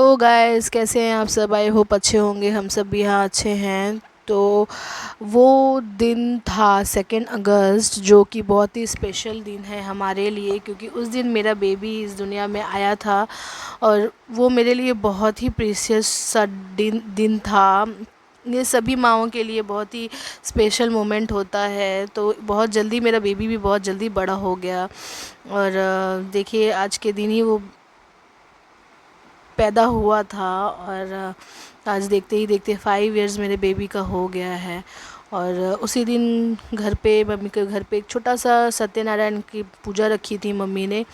Hello guys, कैसे हैं आप सब। आई होप अच्छे होंगे। हम सब भी यहाँ अच्छे हैं। तो वो दिन था 2 अगस्त, जो कि बहुत ही स्पेशल दिन है हमारे लिए, क्योंकि उस दिन मेरा बेबी इस दुनिया में आया था। और वो मेरे लिए बहुत ही प्रीशियस सा दिन दिन था। ये सभी माँओं के लिए बहुत ही स्पेशल मोमेंट होता है। तो बहुत जल्दी मेरा बेबी भी बहुत जल्दी बड़ा हो गया। और देखिए, आज के दिन ही वो पैदा हुआ था। और आज देखते ही देखते 5 इयर्स मेरे बेबी का हो गया है। और उसी दिन घर पे, मम्मी के घर पे एक छोटा सा सत्यनारायण की पूजा रखी थी मम्मी ने।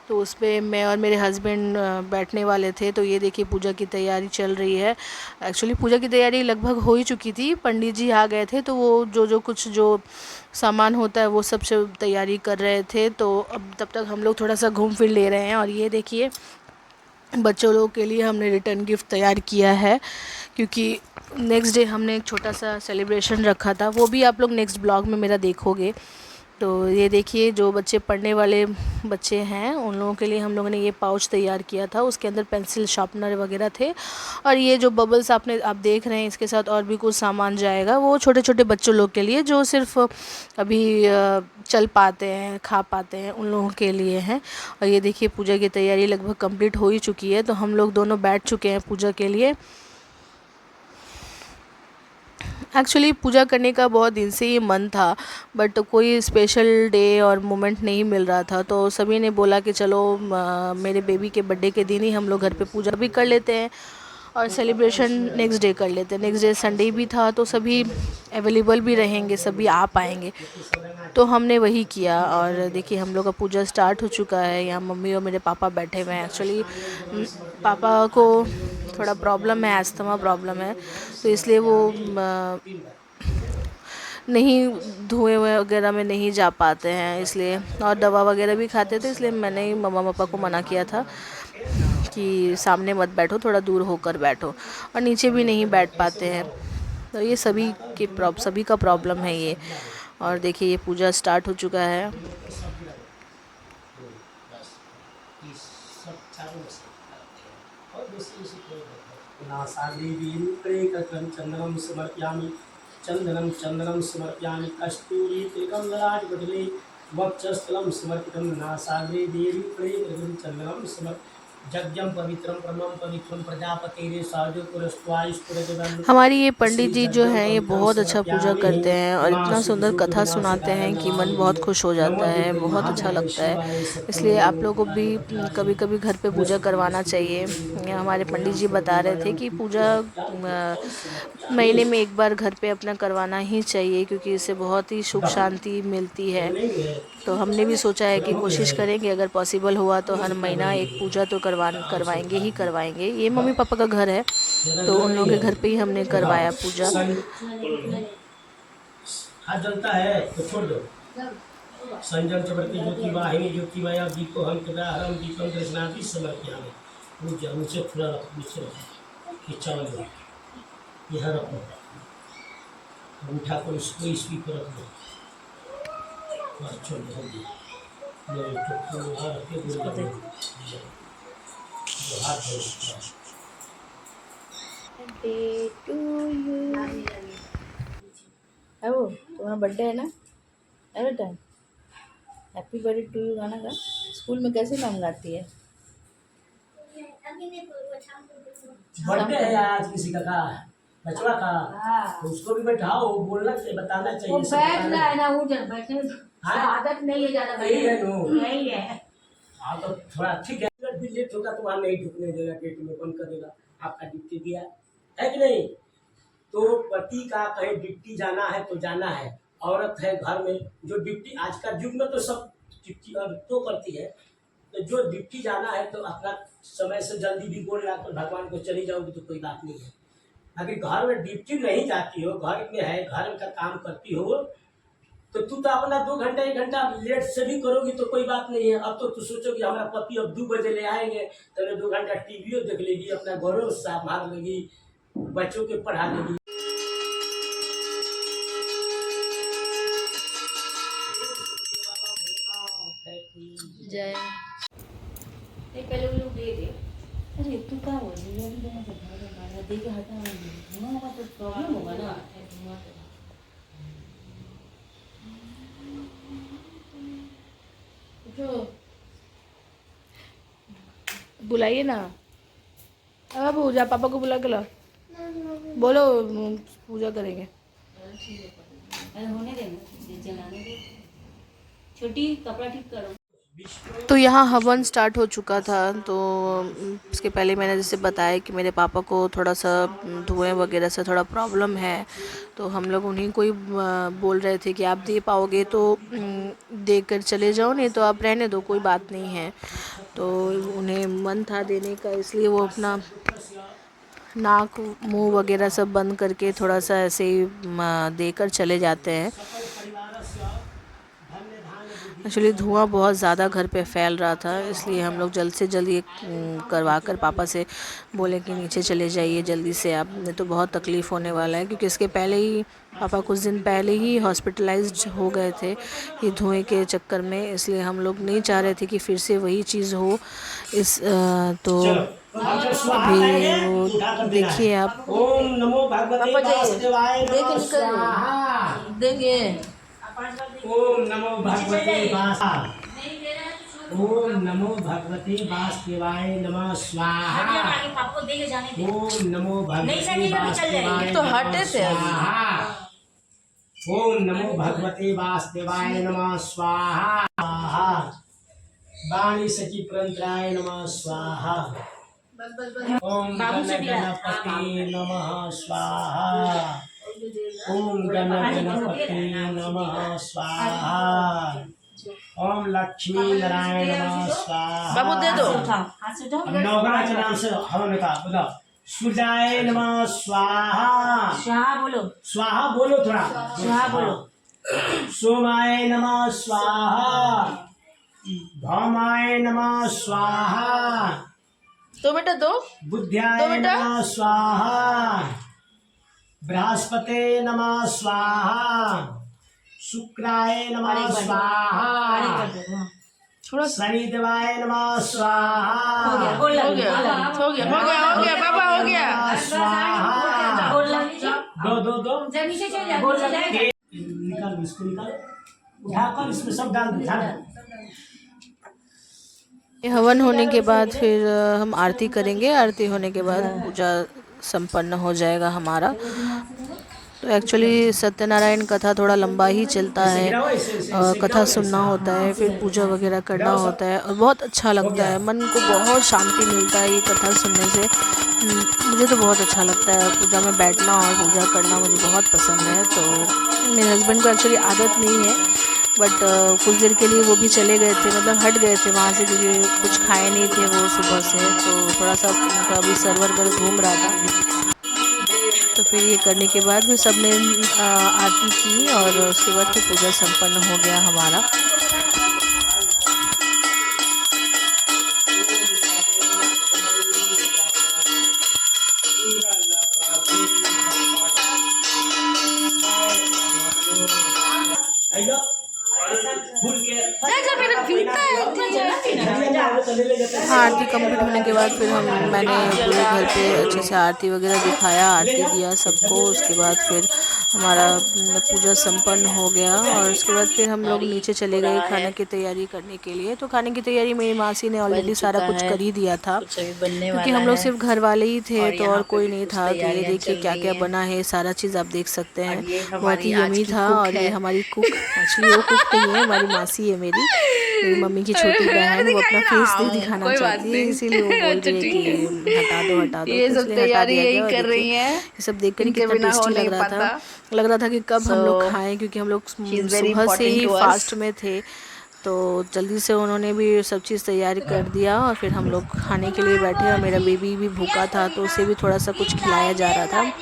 तो उस पे मैं और मेरे हस्बैंड बैठने वाले थे। तो ये देखिए, पूजा की तैयारी चल रही है। एक्चुअली पूजा की तैयारी लगभग हो ही चुकी थी, पंडित जी आ गए थे। तो वो जो सामान होता है वो सब तैयारी कर रहे थे। तो अब तब तक हम लोग थोड़ा सा घूम फिर ले रहे हैं। और ये देखिए, बच्चों लोगों के लिए हमने रिटर्न गिफ्ट तैयार किया है, क्योंकि नेक्स्ट डे हमने एक छोटा सा सेलिब्रेशन रखा था। वो भी आप लोग नेक्स्ट ब्लॉग में मेरा देखोगे। तो ये देखिए, जो बच्चे पढ़ने वाले बच्चे हैं उन लोगों के लिए हम लोगों ने ये पाउच तैयार किया था। उसके अंदर पेंसिल, शार्पनर वगैरह थे। और ये जो बबल्स आप देख रहे हैं, इसके साथ और भी कुछ सामान जाएगा। वो छोटे छोटे बच्चों लोग के लिए, जो सिर्फ अभी चल पाते हैं, खा पाते हैं, उन लोगों के लिए हैं। और ये देखिए, पूजा की तैयारी लगभग कंप्लीट हो ही चुकी है। तो हम लोग दोनों बैठ चुके हैं पूजा के लिए। एक्चुअली पूजा करने का बहुत दिन से ही मन था, बट कोई स्पेशल डे और मोमेंट नहीं मिल रहा था। तो सभी ने बोला कि चलो मेरे बेबी के बर्थडे के दिन ही हम लोग घर पे पूजा भी कर लेते हैं और सेलिब्रेशन नेक्स्ट डे कर लेते हैं। नेक्स्ट डे संडे भी था, तो सभी अवेलेबल भी रहेंगे, सभी आ पाएंगे। तो हमने वही किया। और देखिए, हम लोग का पूजा स्टार्ट हो चुका है। यहाँ मम्मी और मेरे पापा बैठे हुए हैं। एक्चुअली पापा को थोड़ा प्रॉब्लम है, अस्थमा प्रॉब्लम है। तो इसलिए वो नहीं, धुएं वगैरह में नहीं जा पाते हैं, इसलिए। और दवा वगैरह भी खाते थे, इसलिए मैंने ही मम्मा पापा को मना किया था कि सामने मत बैठो, थोड़ा दूर होकर बैठो। और नीचे भी नहीं बैठ पाते हैं। तो ये सभी का प्रॉब्लम है ये। और देखिए, ये पूजा स्टार्ट हो चुका है। चंदनम समर्पयामि, चंदनम समर्पयामि, कस्तूरी तिलकमराजवदने वक्षस्थलं समर्पितं नासाग्रे देवी प्रेम चंदनम समर्प यज्ञम पवित्रम परमं पवित्रम प्रजापतेरे साजो पुरस्त्वाइष्पुरजगन हमारी ये पंडित जी जो यज्ञम हैं, ये पवित्रम बहुत अच्छा पूजा समर्पयामि करते हैं और मां इतना शुद्ध सुंदर शुद्ध कथा सुनाते विनाशकाय हैं कि मन बहुत नमामि खुश हो जाता नमो है, दुर्गे बहुत अच्छा महाकाय लगता है। शिवाय इसलिए सत्यमंगल आप लोगों को भी कभी कभी घर पे पूजा करवाना चाहिए। ये हमारे पंडित जी बता रहे थे कि पूजा महीने में एक बार घर पे अपना करवाना ही चाहिए, क्योंकि इससे बहुत ही सुख शांति मिलती है। तो हमने भी सोचा है कि कोशिश करेंगे, अगर पॉसिबल हुआ तो हर महीना एक पूजा तो करवाएंगे ही करवाएंगे। ये मम्मी पापा का घर है, तो उन लोगों के घर पे ही हमने करवाया पूजा। हाथ जलता है तो छोड़ दो। संजम चवर्ती ज्योति वाहिनी ज्योति मया दीपो हम कदाहरम दीपम दर्शनार्थी समर्पयामि। नीचे नीचे थोड़ा रखो, नीचे रखो, खींचा वाले यहाँ रखो। उठा कर इसको इसी पर रख दो। बस छोड़ दो, हो गया। मेरे चुप्पू वहाँ रख के दूर जाओ। जो हाथ धो बर्थडे टू यू। है वो तुम्हारा बर्थडे है ना, है बेटा। हैप्पी बर्थडे टू यू गाना गा। स्कूल में कैसे नाम गाती है। बर्थडे है आज किसी का बचवा का। तो उसको भी बैठाओ, बोलना चाहिए, बताना चाहिए। वो बैठना है ना, उधर बैठने आदत नहीं है ज्यादा। यही है नो, यही है। हाँ तो थोड़ा ठीक है। भी लेट होगा तो वहाँ नहीं ढुकने देगा, गेट में बंद कर देगा। आपका ड्यूटी दिया है कि नहीं। तो पति का कहीं ड्यूटी जाना है तो जाना है। औरत है घर में, जो ड्यूटी आज का युग में तो सब ड्यूटी तो करती है। तो जो ड्यूटी जाना है तो अपना समय से जल्दी भी बोल रहा तो भगवान को चली जाओगी तो कोई बात नहीं है। अगर घर में ड्यूटी नहीं जाती हो, घर में है, घर का काम करती हो, तो तू तो अपना 2 घंटा 1 घंटा लेट से भी करोगी तो कोई बात नहीं है। अब तो तू सोचो कि हमारा पति अब 2 बजे ले आएंगे, तो 2 घंटा टीवी देख लेगी, अपना घरों संभाल लेगी, बच्चों के पढ़ा लेगी। जय। पहले वो लोग दे दे। अरे तू क्या बोल रही है? अभी देना पड़ता दे के हटा धुआं होगा तो प्रॉब्लम होगा ना। उठो, बुलाइए ना। अब पूजा पापा को बुला के लो, बोलो पूजा करेंगे। अरे होने देना, जलाने दे। छोटी कपड़ा ठीक करो। तो यहाँ हवन स्टार्ट हो चुका था। तो उसके पहले मैंने जैसे बताया कि मेरे पापा को थोड़ा सा धुएं वगैरह से थोड़ा प्रॉब्लम है। तो हम लोग उन्हीं को ही बोल रहे थे कि आप दे पाओगे तो दे कर चले जाओ, नहीं तो आप रहने दो, कोई बात नहीं है। तो उन्हें मन था देने का, इसलिए वो अपना नाक मुंह वगैरह सब बंद करके थोड़ा सा ऐसे ही देकर चले जाते हैं। एक्चुअली धुआं बहुत ज़्यादा घर पे फैल रहा था, इसलिए हम लोग जल्द से जल्द ये करवा कर पापा से बोले कि नीचे चले जाइए जल्दी से, आप नहीं तो बहुत तकलीफ़ होने वाला है। क्योंकि इसके पहले ही पापा कुछ दिन पहले ही हॉस्पिटलाइज्ड हो गए थे ये धुएं के चक्कर में, इसलिए हम लोग नहीं चाह रहे थे कि फिर से वही चीज़ हो। तो अभी वो देखिए आप। ओम नमो भगवते वासुदेवाय नमः स्वाहा। देंगे। ओम नमो भगवते ओम नमो भगवते वासुदेवाय नमः स्वाहा। ओम नमो भगवते वासुदेवाय तो हटे थे अभी। ओम नमो भगवते वासुदेवाय नमः स्वाहा। वाणी सखी पुरंतराय नमः स्वाहा। ओम गणपति नमः स्वाहा। ओम गणपति नमः स्वाहा। ओम लक्ष्मी नारायण नमः स्वाहा। बाबू दे दो। नवग्रह के नाम से हवन का बोलो। सूर्याय नमः स्वाहा। स्वाहा बोलो। स्वाहा बोलो थोड़ा। स्वाहा बोलो। सोमाय नमः स्वाहा। भौमाय नमः स्वाहा। तो बेटा दो। बुद्ध्याय नमः स्वाहा। बृहस्पते नमः स्वाहा। शुक्राय नमः स्वाहा। शनिदेवाय नमः स्वाहा। हो गया बाबा, हो गया। स्वाहा। दो निकालो, इसको निकालो, उठाकर इसमें सब डाल दो। ये हवन होने के बाद फिर हम आरती करेंगे। आरती होने के बाद पूजा संपन्न हो जाएगा हमारा। तो एक्चुअली सत्यनारायण कथा थोड़ा लंबा ही चलता है, कथा सुनना होता है, फिर पूजा वगैरह करना होता है और बहुत अच्छा लगता है, मन को बहुत शांति मिलता है ये कथा सुनने से। मुझे तो बहुत अच्छा लगता है पूजा में बैठना और पूजा करना, मुझे बहुत पसंद है। तो मेरे हस्बैंड को एक्चुअली आदत नहीं है, बट कुछ देर के लिए वो भी चले गए थे, मतलब हट गए थे वहाँ से, क्योंकि कुछ खाए नहीं थे वो सुबह से। तो थोड़ा सा उनका अभी सर्वर घर घूम रहा था। तो फिर ये करने के बाद भी सब ने आरती की और उसके बाद फिर पूजा संपन्न हो गया हमारा। आरती कंप्लीट होने के बाद फिर मैंने पूरे घर पे अच्छे से आरती वगैरह दिखाया, आरती दिया सबको। उसके बाद फिर हमारा पूजा संपन्न हो गया और उसके बाद फिर हम लोग नीचे चले गए खाने की तैयारी करने के लिए। तो खाने की तैयारी मेरी मासी ने ऑलरेडी सारा कुछ कर ही दिया था, क्योंकि हम लोग सिर्फ घर वाले ही थे तो और कोई नहीं था। तो ये देखिए क्या क्या बना है, सारा चीज़ आप देख सकते हैं, बहुत ही यमी था। और ये हमारी कुक, एक्चुअली वो कुक नहीं है, हमारी मासी है मेरी मम्मी की छोटी बहन। वो अपना फेस नहीं दिखाना चाहती है, इसीलिए वो बोल रही है कि हटा दो। ये सब तैयारी यही कर रही है। ये सब देख कर कितना टेस्टी लग रहा था कि कब हम लोग खाएं, क्योंकि हम लोग सुबह से ही फास्ट में थे। तो जल्दी से उन्होंने भी सब चीज़ तैयार कर दिया और फिर हम लोग खाने के लिए बैठे। और मेरा बेबी भी भूखा था तो उसे भी थोड़ा सा कुछ खिलाया जा रहा था।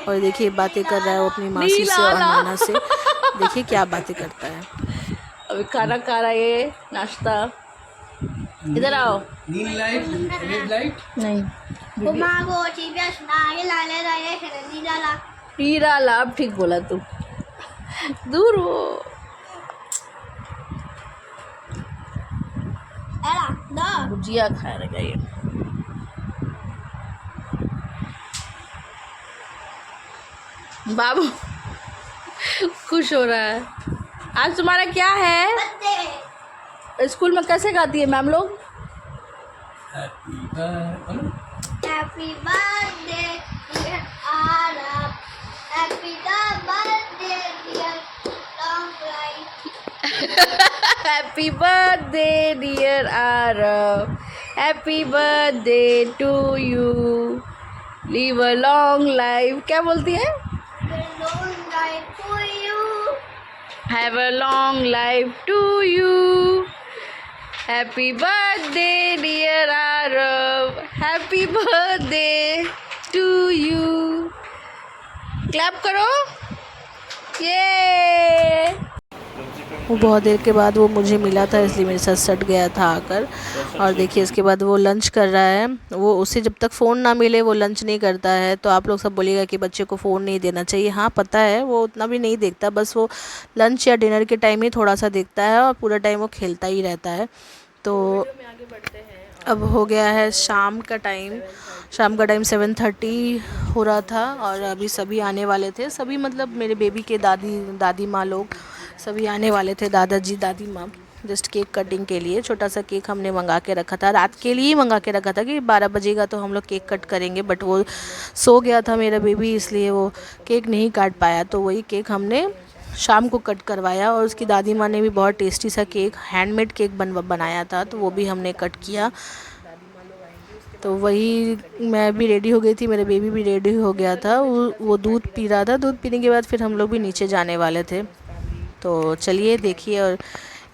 और देखिए बातें कर रहा है वो अपनी मासी से और नाना से, देखिए क्या बातें करता है। अभी खाना खा रहा है ये, नाश्ता। इधर आओ। नील लाइट, रेड लाइट नहीं, हीरा लाभ, ठीक बोला तू। दूर वो भुजिया खा रहेगा ये। बाबू खुश हो रहा है। आज तुम्हारा क्या है? स्कूल में कैसे गाती है मैम लोग? Happy birthday, dear Arab. Happy birthday, dear long life. Happy birthday dear Arav. Happy birthday to you. Live a long life. क्या बोलती है? Long life to you. Have a long life to you. Happy birthday dear Arav. Happy birthday to you. Clap करो। ये वो बहुत देर के बाद वो मुझे मिला था, इसलिए मेरे साथ सट गया था आकर। और देखिए इसके बाद वो लंच कर रहा है। वो उसे जब तक फ़ोन ना मिले वो लंच नहीं करता है। तो आप लोग सब बोलिएगा कि बच्चे को फ़ोन नहीं देना चाहिए। हाँ पता है, वो उतना भी नहीं देखता, बस वो लंच या डिनर के टाइम ही थोड़ा सा देखता है और पूरा टाइम वो खेलता ही रहता है। तो अब हो गया है शाम का टाइम। शाम का टाइम 7:30 हो रहा था और अभी सभी आने वाले थे। सभी मतलब मेरे बेबी के दादी माँ लोग सभी आने वाले थे, दादाजी दादी माँ, जस्ट केक कटिंग के लिए। छोटा सा केक हमने मंगा के रखा था, रात के लिए ही मंगा के रखा था कि 12 बजेगा तो हम लोग केक कट करेंगे। बट वो सो गया था मेरा बेबी, इसलिए वो केक नहीं काट पाया। तो वही केक हमने शाम को कट करवाया। और उसकी दादी माँ ने भी बहुत टेस्टी सा केक, हैंडमेड केक बनाया था, तो वो भी हमने कट किया। तो वही मैं भी रेडी हो गई थी, मेरा बेबी भी रेडी हो गया था। वो दूध पी रहा था। दूध पीने के बाद फिर हम लोग भी नीचे जाने वाले थे। तो चलिए देखिए और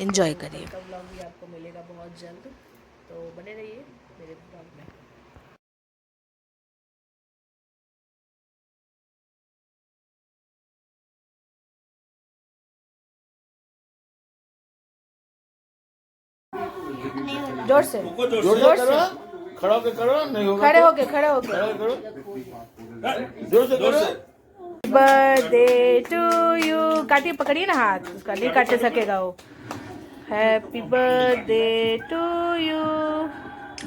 इन्जॉय करिए। व्लॉग भी आपको मिलेगा बहुत जल्द, तो बने रहिए मेरे व्लॉग में। जोर से खड़ा होके करो, नहीं होगा खड़े होके करो, जोर से करो। Birthday to you. काटिए, पकड़िए ना हाथ, उसका नहीं काट सकेगा वो। Happy birthday to you.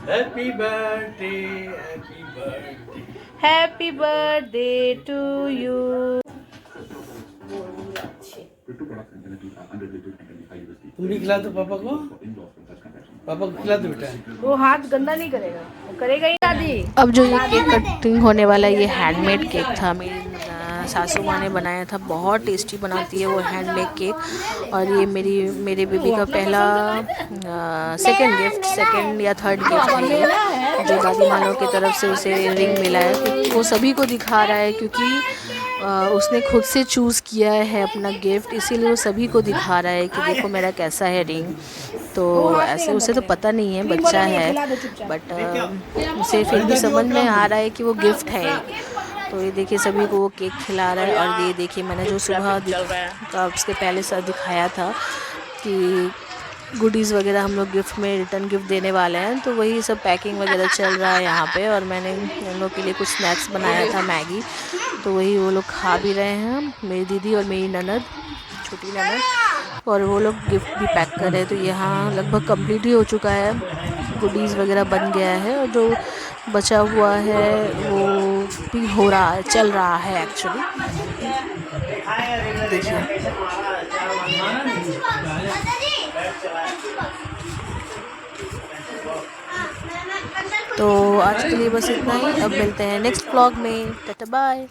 Happy birthday, happy birthday, happy birthday to you. तुम भी खिला दो पापा को, पापा को खिला दो बेटा। वो हाथ गंदा नहीं करेगा, वो करेगा ही दादी। अब जो ये केक कटिंग होने वाला है, ये हैंडमेड केक था, मेरी सासू माँ ने बनाया था। बहुत टेस्टी बनाती है वो हैंडमेड केक। और ये मेरे बेबी का पहला सेकंड या थर्ड गिफ्ट है ये, जो दादी माँ लोग की तरफ से उसे रिंग मिला है। वो सभी को दिखा रहा है क्योंकि उसने खुद से चूज़ किया है अपना गिफ्ट, इसीलिए वो सभी को दिखा रहा है कि देखो मेरा कैसा है रिंग। तो ऐसे उसे तो पता नहीं है, बच्चा है, बट उसे फिर भी समझ में आ रहा है कि वो गिफ्ट है। तो ये देखिए सभी को वो केक खिला रहा है। और ये देखिए मैंने जो सुबह उसके पहले से दिखाया था कि गुडीज़ वगैरह हम लोग गिफ्ट में रिटर्न गिफ्ट देने वाले हैं, तो वही सब पैकिंग वगैरह चल रहा है यहाँ पे। और मैंने उन लोग के लिए कुछ स्नैक्स बनाया था, मैगी, तो वही वो लोग खा भी रहे हैं, मेरी दीदी और मेरी ननद, छोटी ननद। और वो लोग गिफ्ट भी पैक कर रहे हैं। तो यहाँ लगभग कंप्लीट ही हो चुका है, गुडीज़ वगैरह बन गया है, और जो बचा हुआ है वो भी हो रहा है, चल रहा है एक्चुअली। देखिए तो आज के लिए बस इतना ही। अब मिलते हैं नेक्स्ट व्लॉग में। Tata bye.